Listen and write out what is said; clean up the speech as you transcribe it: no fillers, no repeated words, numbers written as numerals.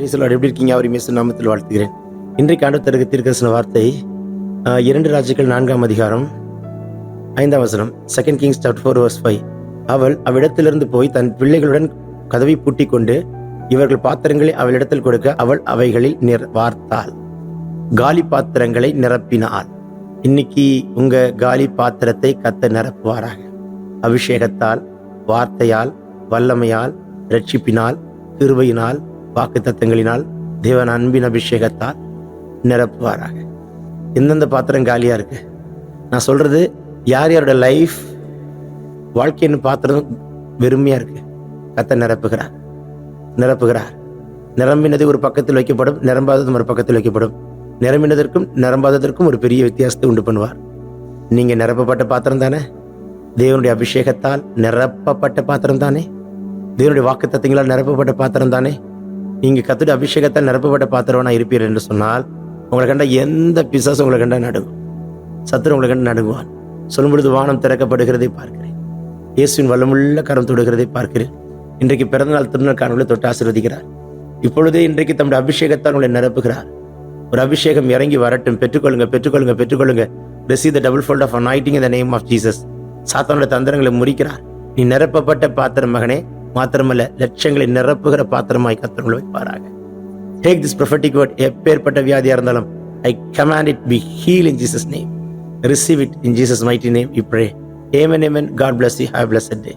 எப்படி இருக்கீங்க? அவர் இயேசு நாமத்தில் வாழ்த்துகிறேன். இன்றைக்கு ஆண்டவர் தருகிற தீர்க்கதரிசன வார்த்தை 2 ராஜாக்கள் 4ஆம் அதிகாரம் 5ஆம் வசனம். 2 Kings chapter 4 verse 5. அவள் அவ்விடத்திலிருந்து போய் தன் பிள்ளைகளுடன் கதவை பூட்டிக் கொண்டு இவர்கள் பாத்திரங்களை அவளிடத்தில் கொடுக்க அவள் அவைகளில் வார்த்தாள். காலி பாத்திரங்களை நிரப்பினாள். இன்னைக்கு உங்க காலி பாத்திரத்தை கர்த்தர் நிரப்புவாராக. அபிஷேகத்தால், வார்த்தையால், வல்லமையால், ரட்சிப்பினால், கிருபையினால், வாக்குத்தத்தங்களினால், தேவன் அன்பின் அபிஷேகத்தால் நிரப்புவாராக. எந்தெந்த பாத்திரம் காலியா இருக்கு? நான் சொல்றது யாரோட லைஃப் வாழ்க்கைன்னு பாத்திரம் வெறுமையா இருக்கு, கர்த்தர் நிரப்புகிறார். நிரம்பினது ஒரு பக்கத்தில் வைக்கப்படும், நிரம்பாததும் ஒரு பக்கத்தில் வைக்கப்படும். நிரம்பினதற்கும் நிரம்பாததற்கும் ஒரு பெரிய வித்தியாசத்தை உண்டு பண்ணுவார். நீங்க நிரப்பப்பட்ட பாத்திரம் தானே? தேவனுடைய அபிஷேகத்தால் நிரப்பப்பட்ட பாத்திரம் தானே? தேவனுடைய வாக்குத்தத்தங்களால் நிரப்பப்பட்ட பாத்திரம் தானே? நீங்க கர்த்தருடைய அபிஷேகத்தால் நிரப்பப்பட்ட பாத்திரவனா இருப்பீர்கள் என்று சொன்னால் உங்களை கண்ட எந்த பிசாசும் உங்களை கண்டா நடுங்கும், சத்துரு உங்களை கண்டு நடுங்குவான். சொல்லும் பொழுது வானம் திறக்கப்படுகிறதை பார்க்கிறேன், இயேசுவின் வல்லமுள்ள கரம் தொடுகிறதை பார்க்கிறேன். இன்றைக்கு பிறந்தநாள் திருநாள் காணொலியை தொட்டு ஆசீர்வதிக்கிறார். இப்பொழுதே இன்றைக்கு தம்முடைய அபிஷேகத்தால் உங்களை நிரப்புகிறார். ஒரு அபிஷேகம் இறங்கி வரட்டும். பெற்றுக்கொள்ளுங்க. Receive the double fold of anointing in the name of Jesus. சாத்தானுடைய தந்திரங்களை முறிக்கிறார். நீ நிரப்பப்பட்ட பாத்திரம் மகனே, மாத்திரமல்ல லட்சங்களை நிரப்புகிற பாத்திரமாய் கர்த்தர் உங்களை வைப்பாராக. Take this prophetic word. எப்பேற்பட்ட வியாதியா இருந்தாலும் I command it be healed in Jesus name. Receive it in Jesus mighty name we pray. Amen. God bless you. Have a blessed day.